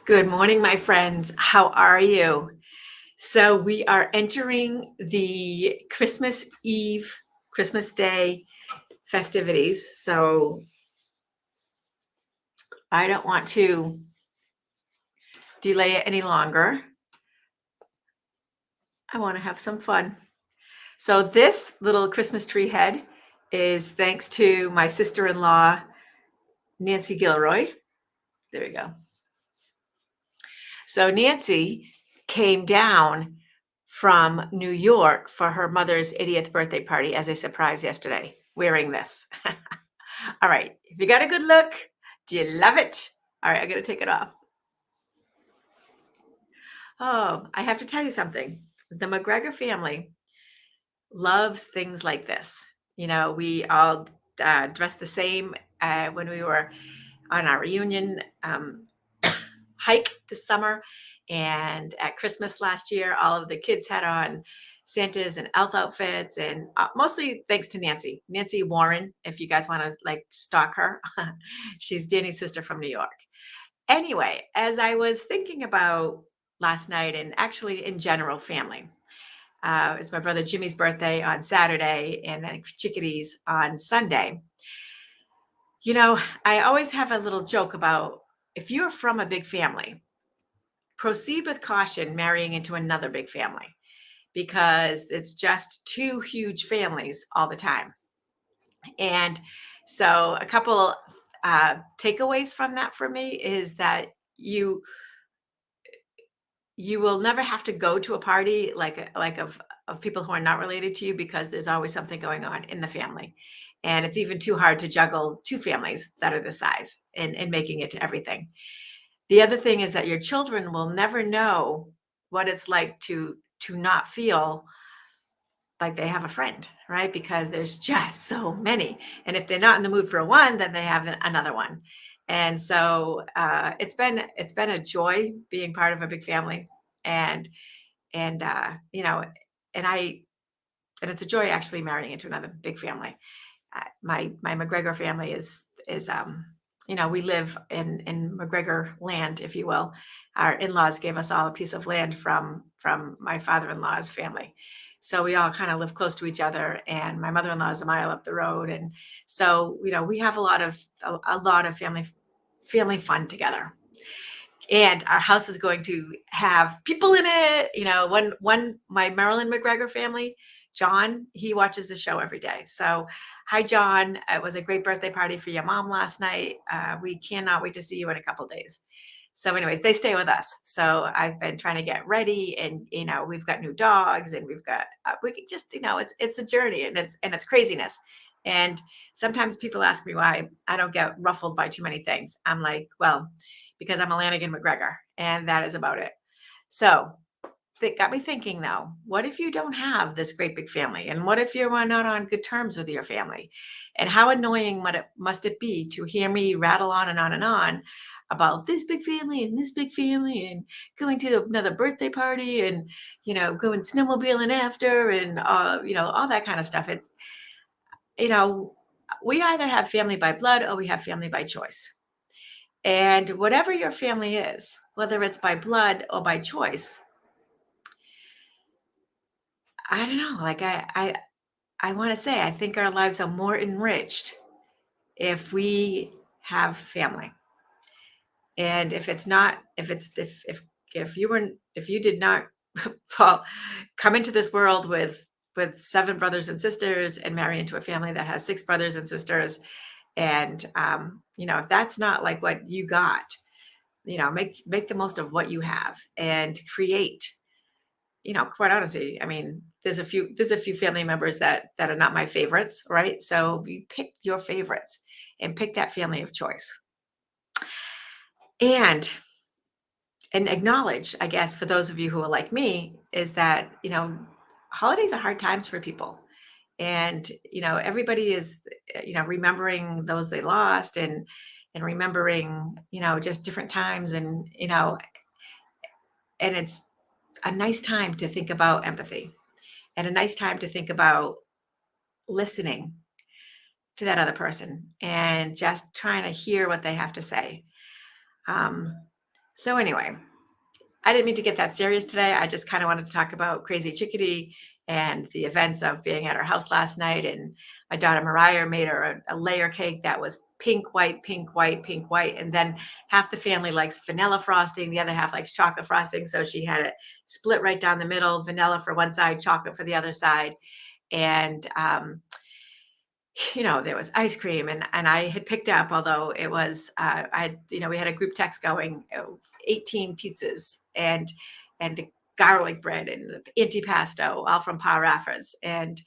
Good morning, my friends. How are you? So, we are entering the Christmas Eve, Christmas Day festivities. So, I don't want to delay it any longer. I want to have some fun. So, this little Christmas tree head is thanks to my sister in law, Nancy Gilroy. There we go. So, Nancy came down from New York for her mother's 80th birthday party as a surprise yesterday, wearing this. All right, if you got a good look, do you love it? All right, I'm gonna take it off. Oh, I have to tell you something. The McGregor family loves things like this. We all dressed the same when we were on our reunion hike this summer. And at Christmas last year, all of the kids had on Santa's and elf outfits, and mostly thanks to Nancy Warren. If you guys want to like stalk her, she's Danny's sister from New York. Anyway, as I was thinking about last night and actually in general family, it's my brother Jimmy's birthday on Saturday and then Chickadee's on Sunday. I always have a little joke about if you're from a big family, proceed with caution marrying into another big family because it's just two huge families all the time. And so, a couple takeaways from that for me is that you you will never have to go to a party like of people who are not related to you because there's always something going on in the family. And it's even too hard to juggle two families that are the size and making it to everything. The other thing is that your children will never know what it's like to not feel like they have a friend, right? Because there's just so many. And if they're not in the mood for one, then they have another one. And so it's been a joy being part of a big family, and and and I and it's a joy actually marrying into another big family. My McGregor family is we live in McGregor land, if you will. Our in-laws gave us all a piece of land from my father-in-law's family. So we all kind of live close to each other, and my mother-in-law is a mile up the road. And so, we have a lot of family fun together. And our house is going to have people in it. One my Marilyn McGregor family, John, he watches the show every day. So, hi, John. It was a great birthday party for your mom last night. We cannot wait to see you in a couple days. So, anyways, they stay with us. So I've been trying to get ready, and we've got new dogs, and we've got we could just it's a journey, and it's craziness. And sometimes people ask me why I don't get ruffled by too many things. I'm like, well, because I'm a Lanigan McGregor, and that is about it. So that got me thinking though, what if you don't have this great big family? And what if you're not on good terms with your family? And how annoying must it be to hear me rattle on and on and on about this big family and this big family and going to another birthday party and going snowmobiling after and all that kind of stuff. It's you know we either have family by blood or we have family by choice. And whatever your family is, whether it's by blood or by choice, I don't know. Like I want to say, I think our lives are more enriched if we have family. And if it's not, if you did not fall, come into this world with seven brothers and sisters and marry into a family that has six brothers and sisters, and if that's not like what you got, make the most of what you have and create. Quite honestly, I mean, there's a few family members that are not my favorites, right? So you pick your favorites and pick that family of choice. And acknowledge, I guess, for those of you who are like me, is that, holidays are hard times for people. And, everybody is, remembering those they lost and remembering, just different times and it's a nice time to think about empathy and a nice time to think about listening to that other person and just trying to hear what they have to say. Um, So anyway, I didn't mean to get that serious today. I just kind of wanted to talk about Crazy Chickadee and the events of being at her house last night. And my daughter Mariah made her a layer cake that was pink, white, pink, white, pink, white. And then half the family likes vanilla frosting, the other half likes chocolate frosting. So she had it split right down the middle, vanilla for one side, chocolate for the other side. And there was ice cream, and I had picked up, although it was, we had a group text going, 18 pizzas and garlic bread and antipasto, all from Pa Raffa's. And,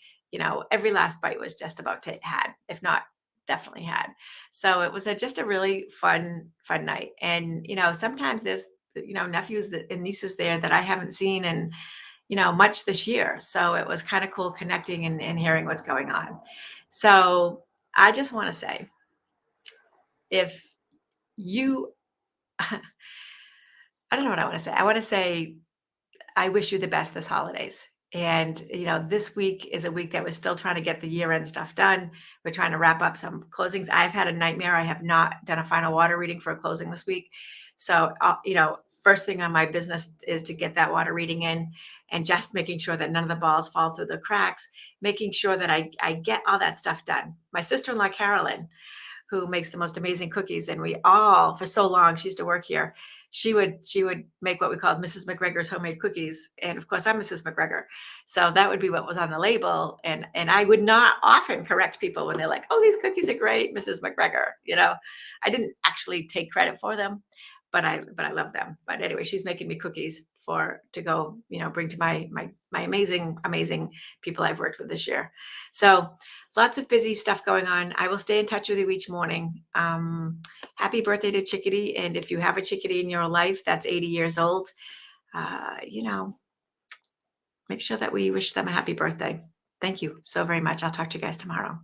every last bite was just about to had, if not definitely had. So it was just a really fun night. And, sometimes there's, nephews and nieces there that I haven't seen in, much this year. So it was kind of cool connecting and hearing what's going on. So I just want to say, if you, I don't know what I want to say. I want to say, I wish you the best this holidays. And, this week is a week that we're still trying to get the year end stuff done. We're trying to wrap up some closings. I've had a nightmare. I have not done a final water reading for a closing this week. So, first thing on my business is to get that water reading in and just making sure that none of the balls fall through the cracks, making sure that I get all that stuff done. My sister in law, Carolyn, who makes the most amazing cookies. And we all, for so long, she used to work here. She would make what we called Mrs. McGregor's homemade cookies. And of course, I'm Mrs. McGregor. So that would be what was on the label. And I would not often correct people when they're like, oh, these cookies are great, Mrs. McGregor. I didn't actually take credit for them, but I love them. But anyway, she's making me cookies to go, bring to my amazing people I've worked with this year. So lots of busy stuff going on. I will stay in touch with you each morning. Happy birthday to Chickadee. And if you have a Chickadee in your life that's 80 years old, uh, you know, make sure that we wish them a happy birthday. Thank you so very much. I'll talk to you guys tomorrow.